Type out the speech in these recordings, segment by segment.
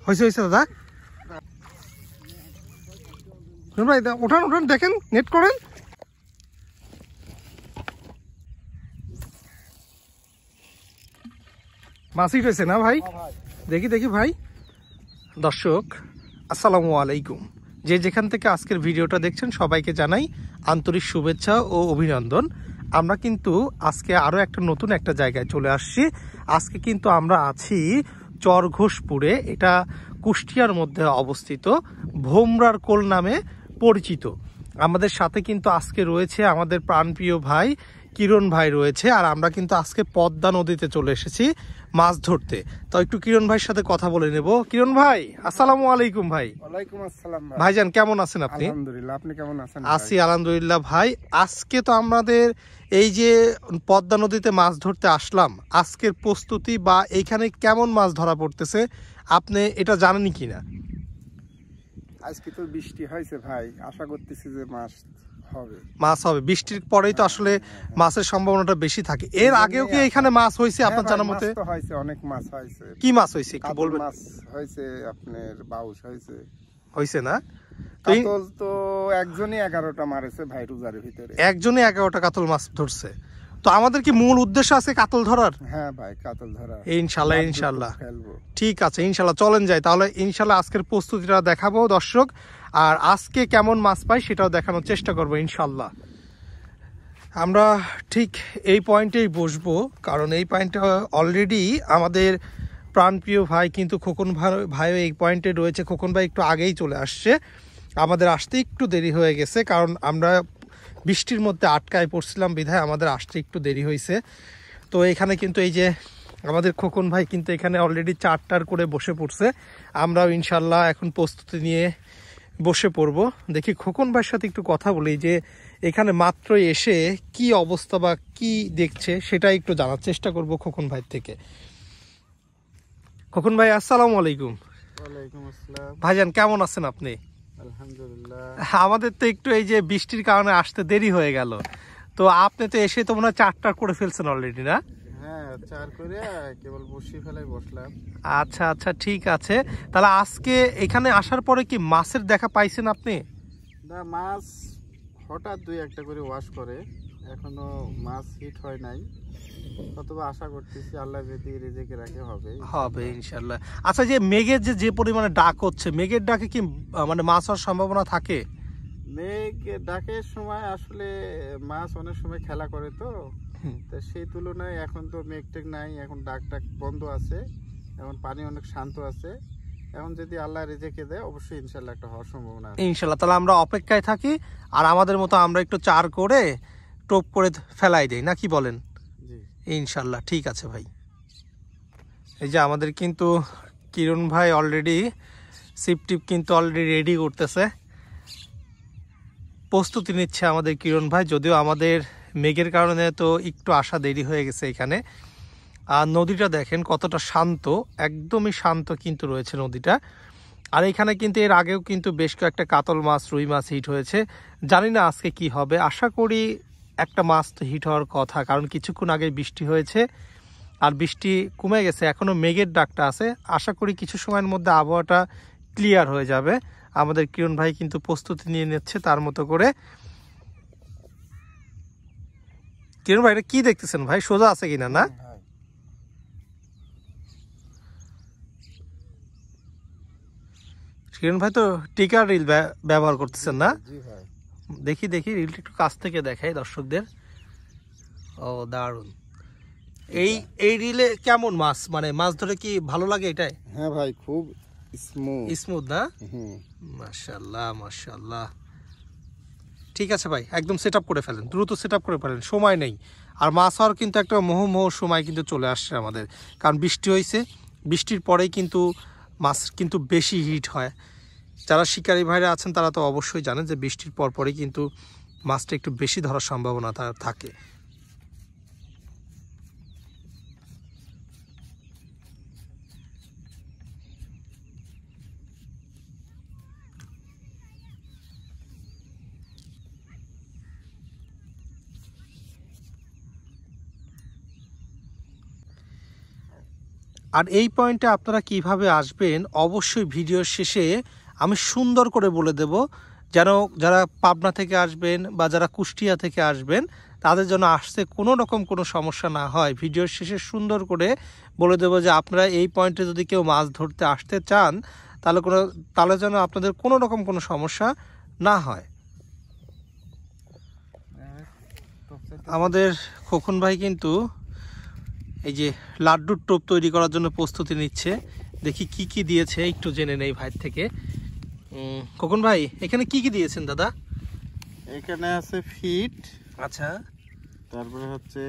হয়েছে হয়েছে দাদা। ভাই ওঠান ওঠান, দেখেন নেট করেন। মাছই রয়েছে না ভাই? দেখি দেখি ভাই। দর্শক আসসালামু আলাইকুম, যে যেখান থেকে আজকের ভিডিওটা দেখছেন সবাইকে জানাই আন্তরিক শুভেচ্ছা ও অভিনন্দন। আমরা কিন্তু আজকে আরও একটা নতুন একটা জায়গায় চলে আসছি। আজকে কিন্তু আমরা আছি চরঘোষপুরে, এটা কুষ্টিয়ার মধ্যে অবস্থিত, ভোমরার কোল নামে পরিচিত। আমাদের সাথে কিন্তু আজকে রয়েছে আমাদের প্রাণপ্রিয় ভাই কিরণ ভাই রয়েছে, আর আমরা কিন্তু আজকে পদ্মা নদীতে চলে এসেছি মাছ ধরতে। তো একটু কিরণ ভাইয়ের সাথে কথা বলে নেব। কিরণ ভাই আসসালামু আলাইকুম। ভাই ওয়ালাইকুম আসসালাম। ভাইজান কেমন আছেন আপনি? আলহামদুলিল্লাহ, আপনি কেমন আছেন? আছি আলহামদুলিল্লাহ। ভাই আজকে তো আমাদের এই যে পদ্মা নদীতে মাছ ধরতে আসলাম, আজকের প্রস্তুতি বা এইখানে কেমন মাছ ধরা পড়তেছে আপনি এটা জানেন কিনা? আজকে তো বৃষ্টি হয়েছে ভাই, আশা করতেছি যে মাছ হবে। বৃষ্টির পরেই তো আসলে মাছের সম্ভাবনাটা বেশি থাকে। এর আগেও কি এখানে মাছ হয়েছে আপনার জানার মতে? হয়েছে, অনেক মাছ হয়েছে। কি মাছ হয়েছে একটু বলবেন? মাছ হয়েছে, আপনার বাউস হয়েছে না? কাতল তো একজনই 11টা মারেছে ভাই রোজার ভিতরে, একজনই 11টা কাতল মাছ ধরছে। তো আমাদের কি মূল উদ্দেশ্য আছে কাতল ধরার? হ্যাঁ ভাই, কাতল ধরা ইনশাল্লাহ ইনশাল্লাহ। ঠিক আছে ইনশাল্লাহ, চলেন যাই তাহলে। ইনশাল্লাহ আজকের প্রস্তুতিটা দেখাবো দর্শক, আর আজকে কেমন মাছ পাই সেটাও দেখানোর চেষ্টা করবো ইনশাল্লাহ। আমরা ঠিক এই পয়েন্টেই বসবো, কারণ এই পয়েন্টে অলরেডি আমাদের প্রাণপ্রিয় ভাই কিন্তু খোকন ভাইও এই পয়েন্টে রয়েছে। খোকন ভাই একটু আগেই চলে আসছে, আমাদের আসতে একটু দেরি হয়ে গেছে, কারণ আমরা বৃষ্টির মধ্যে আটকায় পড়ছিলাম বিধায় আমাদের আসতে একটু দেরি হয়েছে। তো এখানে কিন্তু এই যে আমাদের খোকন ভাই কিন্তু এখানে অলরেডি চারটার করে বসে পড়ছে। আমরাও ইনশাল্লাহ এখন প্রস্তুতি নিয়ে বসে পড়ব। দেখি খোকন ভাইয়ের সাথে একটু কথা বলি যে এখানে মাত্র এসে কি অবস্থা বা কি দেখছে সেটাই একটু জানার চেষ্টা করব খোকন ভাই থেকে। খোকন ভাই আসসালামু আলাইকুম। ওয়ালাইকুম আসসালাম। ভাইজান কেমন আছেন আপনি? আলহামদুলিল্লাহ। আমাদের তো একটু এই যে বৃষ্টির কারণে আসতে দেরি হয়ে গেল, তো আপনি তো এসে তো মনে হয় চারটা করে ফেলছেন অলরেডি না? হ্যাঁ, 4 করে কেবল বসি ফেলাই বসলাম। আচ্ছা আচ্ছা ঠিক আছে। তাহলে আজকে এখানে আসার পরে কি মাছের দেখা পাইছেন আপনি? না, মাছ হঠাৎ 2-1টা করে ওয়াশ করে, এখনো মাছ হিট হয় নাই, অথবা আশা করতেছি আল্লাহ যদি রিজিকে রাখে হবে ইনশাআল্লাহ। আচ্ছা, যে মেঘের যে পরিমাণে ডাক হচ্ছে, মেঘের ডাকে কি মানে মাছ হওয়ার সম্ভাবনা থাকে? মেঘ ডাকের সময় আসলে মাছ অনেক সময় খেলা করে, তো সেই তুলনায় এখন তো মেঘ টেঘ নাই, এখন ডাক বন্ধ আছে, এখন পানি অনেক শান্ত আছে। এখন যদি আল্লাহ রিজিকে দেয় অবশ্যই ইনশাআল্লাহ একটা হওয়ার সম্ভাবনা আছে ইনশাআল্লাহ। তাহলে আমরা অপেক্ষায় থাকি, আর আমাদের মতো আমরা একটু চার করে টোপ করে ফেলাই দেই, না কি বলেন? জি ইনশাআল্লাহ ঠিক আছে ভাই। এই যে আমাদের কিন্তু কিরণ ভাই অলরেডি সিপ টিপ কিন্তু অলরেডি রেডি করতেছে, প্রস্তুতি নিচ্ছে আমাদের কিরণ ভাই। যদিও আমাদের মেঘের কারণে তো একটু আসা দেরি হয়ে গেছে এখানে। আর নদীটা দেখেন কতটা শান্ত, একদমই শান্ত কিন্তু রয়েছে নদীটা। আর এখানে কিন্তু এর আগেও কিন্তু বেশ কয়েকটা কাতল মাছ, রুই মাছ হিট হয়েছে। জানি না আজকে কি হবে, আশা করি একটা মাছ তো হিট হওয়ার কথা, কারণ কিছুক্ষণ আগে বৃষ্টি হয়েছে আর বৃষ্টি কমে গেছে, এখনো মেঘের ডাকটা আছে। আশা করি কিছু সময়ের মধ্যে আবহাওয়াটা ক্লিয়ার হয়ে যাবে। আমাদের কিরণ ভাই কিন্তু প্রস্তুতি নিয়ে নিচ্ছে তার মতো করে। কিরণ ভাই এটা কি দেখতেছেন ভাই, সোজা আছে কিনা? না কিরণ ভাই তো টিকার রিল ব্যবহার করতেছেন না? দেখি দেখি রিলটা একটু কাছ থেকে দেখাই দর্শকদের। ও দারুণ। এই রিলে কেমন মাছ, মানে মাছ ধরে কি ভালো লাগে এটাই? হ্যাঁ ভাই, খুব স্মুথ না? মাশাআল্লাহ মাশাআল্লাহ। ঠিক আছে ভাই, একদম সেট আপ করে ফেলেন, দ্রুত সেট আপ করে ফেলেন, সময় নেই। আর মাছ হওয়ার কিন্তু একটা মোহমোহ সময় কিন্তু চলে আসছে আমাদের, কারণ বৃষ্টি হয়েছে, বৃষ্টির পরেই কিন্তু মাছ কিন্তু বেশি হিট হয়। যারা শিকারী ভাইরা আছেন তারা তো অবশ্যই জানেন যে বৃষ্টির পরপরই কিন্তু মাছটা একটু বেশি ধরার সম্ভাবনা থাকে। আর এই পয়েন্টে আপনারা কিভাবে আসবেন অবশ্যই ভিডিওর শেষে আমি সুন্দর করে বলে দেব, যেন যারা পাবনা থেকে আসবেন বা যারা কুষ্টিয়া থেকে আসবেন তাদের জন্য আসতে কোনো রকম কোনো সমস্যা না হয়। ভিডিওর শেষে সুন্দর করে বলে দেব যে আপনারা এই পয়েন্টে যদি কেউ মাছ ধরতে আসতে চান তাহলে যেন আপনাদের কোনো রকম কোনো সমস্যা না হয়। আমাদের খোকন ভাই কিন্তু এই যে লাড্ডুর টোপ তৈরি করার জন্য প্রস্তুতি নিচ্ছে। দেখি কি কি দিয়েছে একটু জেনে নেই ভাই থেকে। খোকন ভাই এখানে কি কি দিয়েছেন দাদা? এখানে আছে ফিট, আচ্ছা, তারপরে হচ্ছে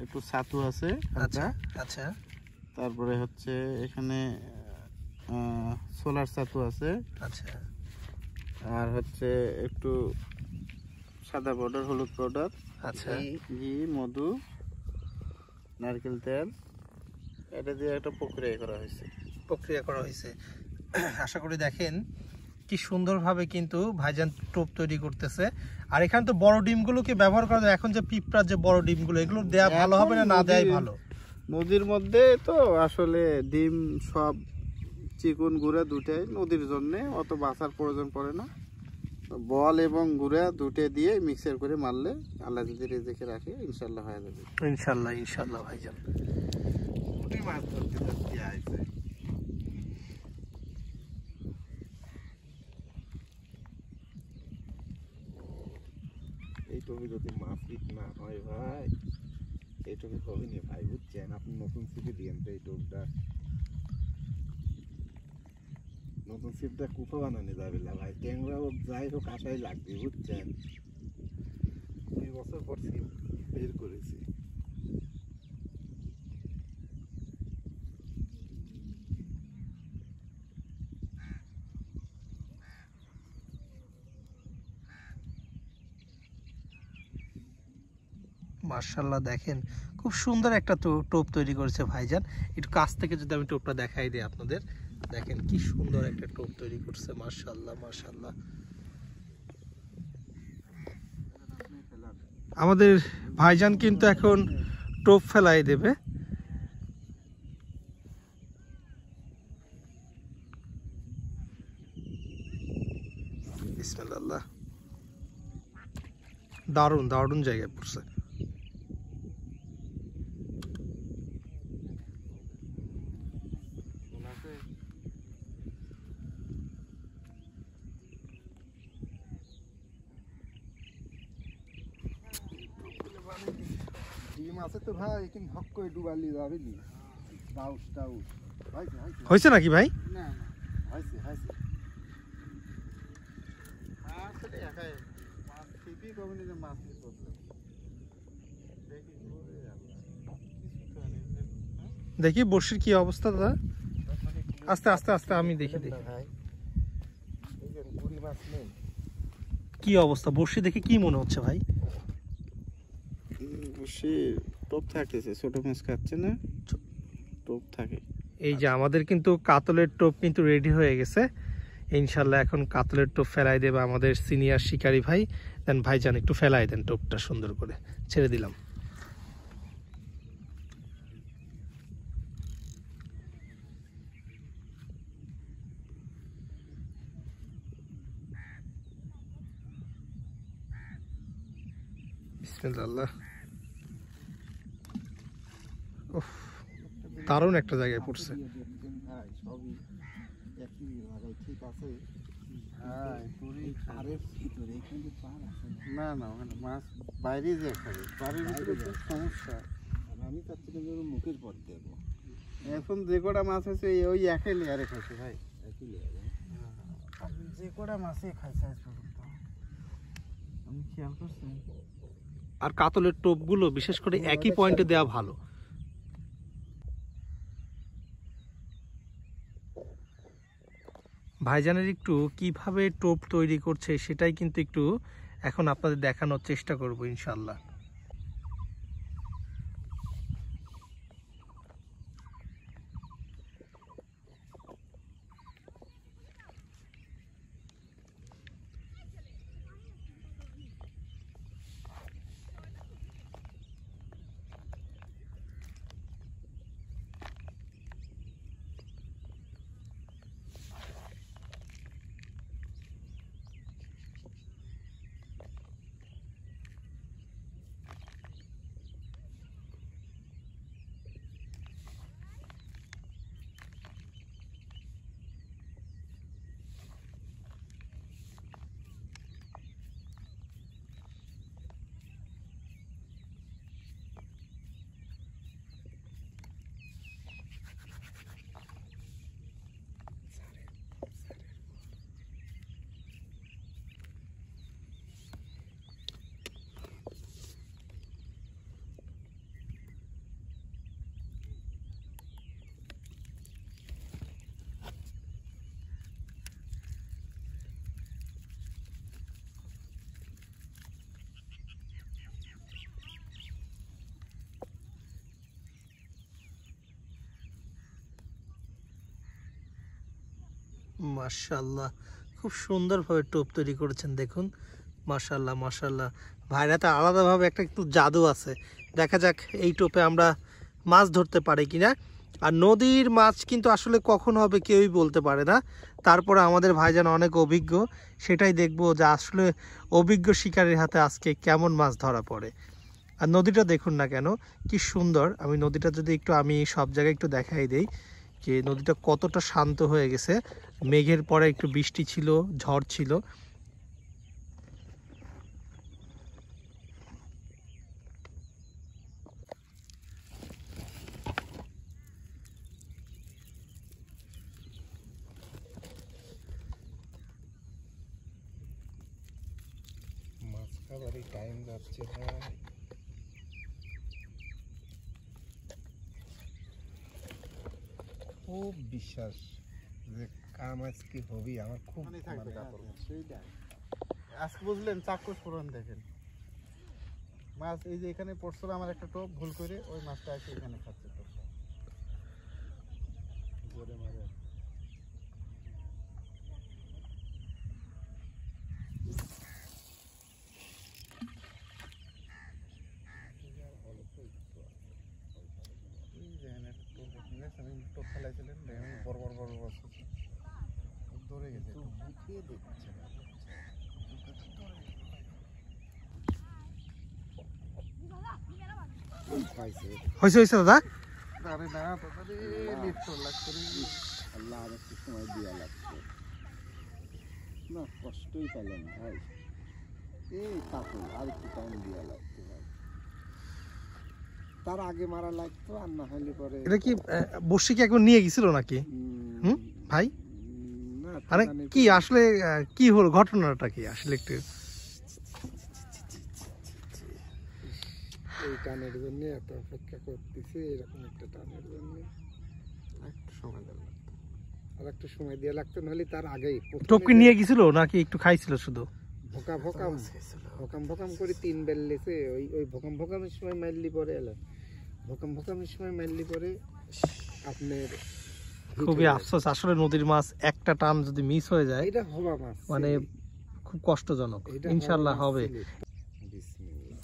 একটু ছাতু আছে, আচ্ছা আচ্ছা, তারপরে হচ্ছে এখানে সোলার ছাতু আছে, আচ্ছা আর হচ্ছে একটু সাদা পাউডার, হলুদ পাউডার, আচ্ছা, ঘি, মধু, নারকেল তেল, এটা দিয়ে একটা প্রক্রিয়া করা হয়েছে। আশা করি দেখেন কি সুন্দরভাবে কিন্তু ভাইজান টোপ তৈরি করতেছে। আর এখানে তো বড় ডিমগুলোকে ব্যবহার করা যায়। এখন যে পিঁপড়ার যে বড় ডিমগুলো, এগুলো দেয়া ভালো হবে না দেয়াই ভালো? নদীর মধ্যে তো আসলে ডিম সব চিকন গুঁড়া দুটাই নদীর জন্য অত বাঁচার প্রয়োজন পড়ে না। বল এবং গুঁড়া দুটো দিয়ে মিক্সার করে মারলে আল্লাহ যদি রেজেকে রাখে ইনশাল্লাহ হয়ে যাবে। ইনশাল্লাহ ইনশাল্লাহ ভাইজান। মাছ ধরতে কি আছে, এই টবি যদি মাছ না হয় ভাই, এই টবি হবে না ভাই, বুঝছেন? আপনি নতুন সিপি দিয়েন তো, এই টবটা নতুন সিপটা কুপা বানানো যাবে না ভাই, ট্যাংরা হোক যাই হোক আশাই লাগবে, বুঝছেন? 2 বছর পর সিপ বের করেছি। মাশাআল্লাহ দেখেন খুব সুন্দর একটা টোপ তৈরি করেছে ভাইজান। একটু কাছ থেকে যদি আমি টোপটা দেখাই দিই আপনাদের, দেখেন কি সুন্দর একটা টোপ তৈরি করছে। মাশাআল্লাহ মাশাআল্লাহ। আমাদের ভাইজান কিন্তু এখন টোপ ফেলাই দেবে। বিসমিল্লাহ। দারুণ দারুণ জায়গায় পড়ছে। ডিম আছে তো ভাই, কিন্তু হক করে ডুবালি যাবে নি, বাউস টাউস হয়েছে নাকি ভাই? না না, হয়েছে হয়েছে। আসলে একাই মাছ ছিপি কমে যে মাছ নিয়ে করতে দেখি দেখি বর্ষির কি অবস্থা দাদা। আস্তে আস্তে আস্তে আমি দেখি দেখি ভাই, এই যে বুড়ি মাছ নেই, কি অবস্থা বর্ষি দেখে কি মনে হচ্ছে ভাই? সে টোপ থাকতেছে, ছোট মাছ খাচ্ছে না, টোপ থাকে। এই যে আমাদের কিন্তু কাতলের টোপ কিন্তু রেডি হয়ে গেছে। ইনশাল্লাহ এখন কাতলের টোপ ফেলাই দেবে আমাদের সিনিয়র শিকারী ভাই। দেন ভাইজান একটু ফেলাই দেন টোপটা সুন্দর করে, ছেড়ে দিলাম। বিসমিল্লাহ। উফ, দারুণ একটা জায়গায় পড়ছে। না না, ওখানে মাছ বাইরে যে খাবে, বাড়ির ভিতরে তো সমস্যা। আমি তার থেকে মুখের পর দেবো। এখন যে কটা মাছ আছে ওই একই লেয়ারে খাইছে ভাই, একই লেয়ারে যে কটা মাছই খাইছে আজ পর্যন্ত আমি খেয়াল করছি। আর কাতলের টোপগুলো বিশেষ করে একই পয়েন্টে দেওয়া ভালো। ভাইজানের একটু কিভাবে টোপ তৈরি করছে সেটাই কিন্তু একটু এখন আপনাদের দেখানোর চেষ্টা করব ইনশাল্লাহ। মাশাআল্লাহ, খুব সুন্দরভাবে টোপ তৈরি করেছেন দেখুন। মাশাআল্লাহ মাশাআল্লাহ, ভাইরা তো আলাদাভাবে একটা একটু জাদু আছে। দেখা যাক এই টোপে আমরা মাছ ধরতে পারি কিনা। আর নদীর মাছ কিন্তু আসলে কখন হবে কেউই বলতে পারে না। তারপরে আমাদের ভাইজান অনেক অভিজ্ঞ, সেটাই দেখবো যে আসলে অভিজ্ঞ শিকারীর হাতে আজকে কেমন মাছ ধরা পড়ে। আর নদীটা দেখুন না কেন কি সুন্দর। আমি নদীটা যদি একটু আমি সব জায়গায় একটু দেখাই দেই যে নদীটা কতটা শান্ত হয়ে গেছে। মেঘের পরে একটু বৃষ্টি ছিল, ঝড় ছিল। মাছ খাবারই টাইম যাচ্ছে না। খুব বিশ্বাস যে কাম আজকে হবি, আমার খুব থাকবে মানে কাতল মাছ, সেইটাই। আজকে বুঝলেন চাক্ষুষ ফোড়ন দেখেন, মাছ এই যে এখানে পড়ছিল আমার একটা টোপ ভুল করে, ওই মাছটা এসে এখানে খাচ্ছে টোপ। জোরে মারে। এই যে এখানে একটা টোপ আপনি দেখছেন, এই টোপ ফেলাইছিলেন, দেখেন বড় বড় বড় বড় ছোট। ধরে গেছে তো বুঝিয়ে দিচ্ছে না। পাইছে। হয়েছে হয়েছে দাদা। আরে না তাড়াতাড়ি লিফট লাগছে রে। আল্লাহ আর একটু সময় দিয়া লাগছে না, কষ্টই পেলেন ভাই। এই কাকুল আর একটু টাইম দিয়া লাগতো ভাই, তার আগে মারা লাগতো। আর না হলে পরে এটা কি বর্ষি কি এখন নিয়ে গেছিল নাকি ভাই? না মানে কি আসলে কি হলো, ঘটনাটা কি আসলে একটু? এই টানের জন্য এত অপেক্ষা করতেছি, এরকম একটা টানের জন্য একটু সময় দেওয়া লাগতো। আর একটু সময় দিয়ে লাগতো, নাহলে তার আগেই টোপ কি নিয়ে গেছিল নাকি একটু খাইছিল শুধু? ভোকাম ভোকাম করে 3 বেল লেছে। ওই ওই ভোকামের সময় মারলি পরে এলো, ভোকামের সময় মারলি পরে আপনার খুবই আফসোস, আসলে নদীর মাছ একটা টান যদি মিস হয়ে যায় এটা হবা মাছ, মানে খুব কষ্টজনক। এটা ইনশাল্লাহ হবা মাছ হবে। ছিল। বিসমিল্লাহ।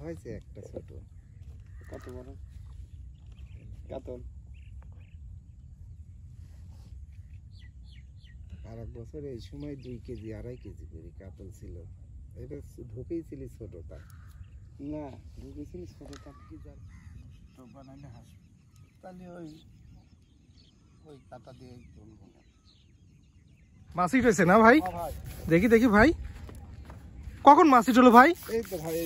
হয়েছে একটা ছোট। কত বড় কাতল? আর এক বছর এই সময় 2 কেজি 2.5 কেজি করে কাতল ছিল। এটা ঢুকেই ছিল ছোটটা, না ঢুকেছিল ছোটটা কি জাল টোপ বানাইলে হাস, তাহলে ওই ওই কাটা দিয়ে তুলবো না। মাছ হয়েছে না ভাই? ভাই দেখি দেখি ভাই, কখন মাছ হলো ভাই? এই তো ভাই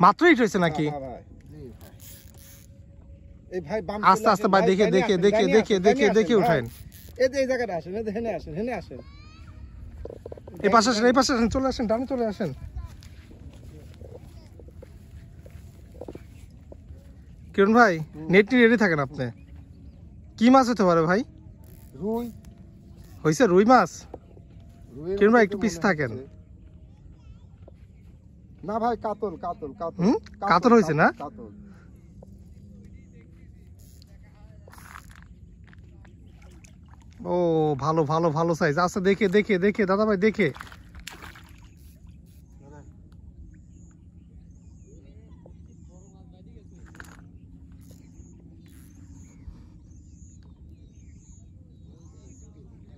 মাত্র হিট হয়েছে নাকি? ভাই এই ভাই বাম আস্তে আস্তে ভাই, দেখে দেখে দেখে দেখে দেখে দেখে উঠান। এই যে এই জায়গাটা আসেন, এই হেনে আসেন, হেনে আসেন। এই পাশে আসেন, এই পাশে আসেন, চলে আসেন, ডানে চলে আসেন। কিরণ ভাই নেট রেডি থাকেন আপনি। কি মাছ হতে পারে ভাই? রুই হয়েছে রুই মাছ? রুইয়ের কিরণ ভাই মতো একটু তো পিছ মনে থাকেন। হচ্ছে। না ভাই কাতল কাতল কাতল কাতল হয়েছে না? কাতল। ও ভালো ভালো ভালো সাইজ। আচ্ছা দেখে দেখে দেখে দাদা ভাই দেখে।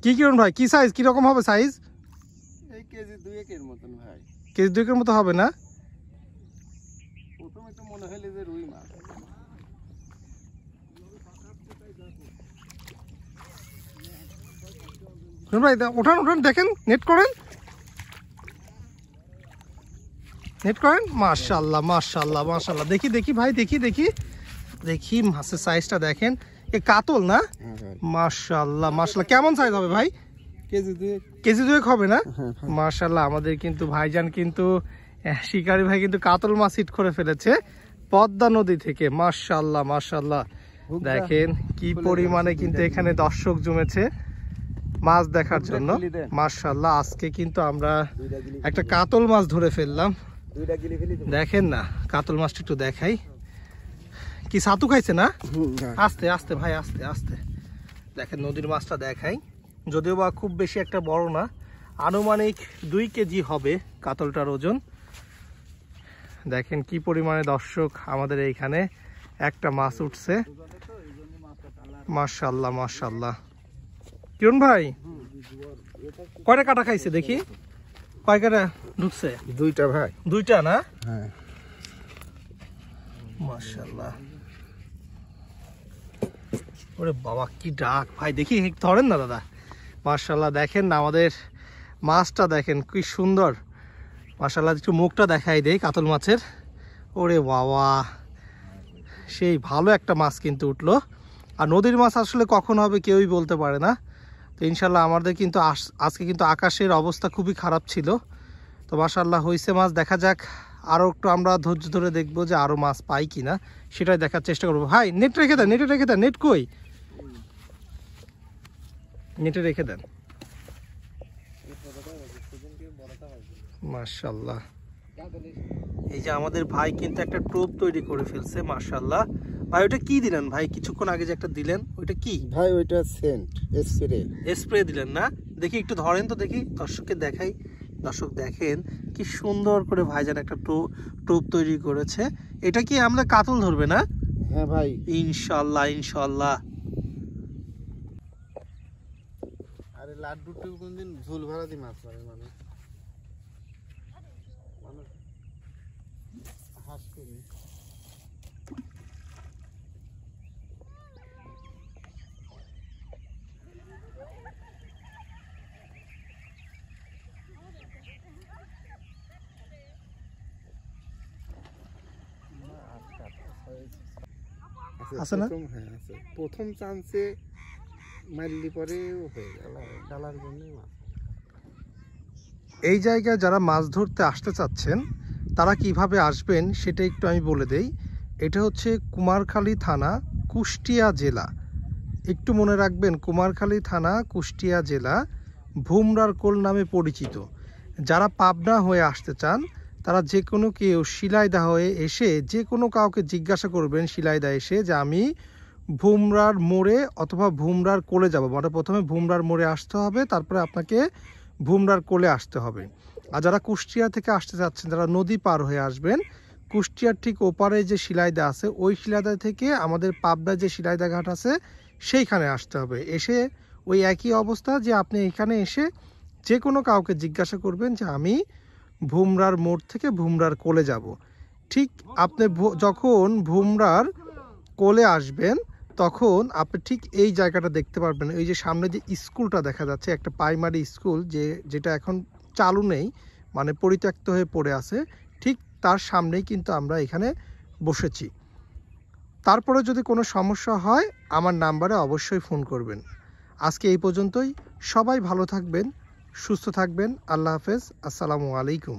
কি কিরণ ভাই কি সাইজ, কিরকম হবে সাইজ? এই কেজি 2 মতন ভাই। কেজি 2 মতো হবে না? প্রথমে তো মনে হইলে যে রুই মাছ। কিরণ ভাই ওঠান ওঠান, দেখেন নেট করেন, নেট করেন। মাশাআল্লাহ মাশাআল্লাহ মাশাআল্লাহ। দেখি দেখি ভাই, দেখি দেখি দেখি মাছের সাইজটা দেখেন। এ কাতল না? মাশাআল্লাহ মাশাআল্লাহ। কেমন সাইজ হবে ভাই? কেজি 2 কেজি 2 হবে না? মাশাআল্লাহ, আমাদের কিন্তু ভাইজান কিন্তু শিকারী ভাই কিন্তু কাতল মাছ হিট করে ফেলেছে পদ্মা নদী থেকে। মাশাআল্লাহ মাশাআল্লাহ। দেখেন কি পরিমাণে কিন্তু এখানে দর্শক জমেছে মাছ দেখার জন্য। মাশাআল্লাহ, আজকে কিন্তু আমরা একটা কাতল মাছ ধরে ফেললাম। দেখেন না, কাতল মাছটা একটু দেখাই। কি ছাতু খাইছে না? আস্তে আস্তে ভাই, আস্তে আস্তে। দেখেন নদীর মাছটা দেখাই, যদিও বা খুব বেশি একটা বড় না, আনুমানিক 2 কেজি হবে কাতলটার ওজন। দেখেন কি পরিমাণে দর্শক আমাদের এইখানে একটা মাছ উঠছে। মাশাআল্লাহ মাশাআল্লাহ। কিরণ ভাই কয়টা কাটা খাইছে দেখি, কয় কাটা ঢুকছে? 2টা ভাই। 2টা না? হ্যাঁ মাশাআল্লাহ। ওরে বাবা কি ডাক ভাই, দেখি ধরেন না দাদা। মাশাআল্লাহ, দেখেন না আমাদের মাছটা, দেখেন কি সুন্দর। মাশাআল্লাহ, একটু মুখটা দেখাই দেই কাতল মাছের। ওরে বাবা, সেই ভালো একটা মাছ কিন্তু উঠলো। আর নদীর মাছ আসলে কখন হবে কেউই বলতে পারে না। তো ইনশাল্লাহ আমাদের কিন্তু আজকে কিন্তু আকাশের অবস্থা খুবই খারাপ ছিল। তো মাশাআল্লাহ হইছে মাছ, দেখা যাক আরও একটু আমরা ধৈর্য ধরে দেখবো যে আরও মাছ পাই কিনা, সেটাই দেখার চেষ্টা করবো। ভাই নেট রেখে দেন, নেটে রেখে দেন। নেট কই? নেটে রেখে দেন। মাশাআল্লাহ, এই যে আমাদের ভাই কিন্তু একটা টোপ তৈরি করে ফেলছে। মাশাআল্লাহ ভাই, ওটা কি দিলেন ভাই? কিছুক্ষণ আগে যে একটা দিলেন ওইটা কি ভাই? ওইটা সেন্ট স্প্রে। স্প্রে দিলেন না? দেখি একটু ধরেন তো দেখি, দর্শককে দেখাই। দর্শক দেখেন কি সুন্দর করে ভাইজান একটা টোপ তৈরি করেছে। এটা কি আমরা কাতল ধরবে না? হ্যাঁ ভাই, ইনশাআল্লাহ ইনশাআল্লাহ। আরে লাড্ডুটা কোনদিন ঝোল ভরা দি মাছ পারে মানে মানুষ হাস করি। আছে না? হ্যাঁ আছে। প্রথম চান্সে মারলি পরে হয়ে গেল, ডালার জন্যই মাছ। এই জায়গায় যারা মাছ ধরতে আসতে চাচ্ছেন তারা কিভাবে আসবেন সেটা একটু আমি বলে দেই। এটা হচ্ছে কুমারখালী থানা, কুষ্টিয়া জেলা। একটু মনে রাখবেন, কুমারখালী থানা, কুষ্টিয়া জেলা, ভুমরার কোল নামে পরিচিত। যারা পাবনা হয়ে আসতে চান তারা যে কোনো কেউ শিলাইদা হয়ে এসে যে কোনো কাউকে জিজ্ঞাসা করবেন শিলাইদা এসে যে আমি ভুমরার মোড়ে অথবা ভুমরার কোলে যাব। মানে প্রথমে ভুমরার মোড়ে আসতে হবে, তারপরে আপনাকে ভুমরার কোলে আসতে হবে। আর যারা কুষ্টিয়া থেকে আসতে চাচ্ছেন, যারা নদী পার হয়ে আসবেন, কুষ্টিয়ার ঠিক ওপারে যে শিলাইদা আছে ওই শিলাইদা থেকে আমাদের পাবনায় যে শিলাইদা ঘাট আছে সেইখানে আসতে হবে। এসে ওই একই অবস্থা যে আপনি এখানে এসে যে কোনো কাউকে জিজ্ঞাসা করবেন যে আমি ভুমরার মোড় থেকে ভুমরার কোলে যাব। ঠিক আপনি যখন ভুমরার কোলে আসবেন তখন আপনি ঠিক এই জায়গাটা দেখতে পারবেন। এই যে সামনে যে স্কুলটা দেখা যাচ্ছে, একটা প্রাইমারি স্কুল যেটা এখন চালু নেই, মানে পরিত্যক্ত হয়ে পড়ে আছে, ঠিক তার সামনেই কিন্তু আমরা এখানে বসেছি। তারপরে যদি কোনো সমস্যা হয় আমার নাম্বারে অবশ্যই ফোন করবেন। আজকে এই পর্যন্তই। সবাই ভালো থাকবেন, সুস্থ থাকবেন। আল্লাহ হাফেজ। আসসালামু আলাইকুম।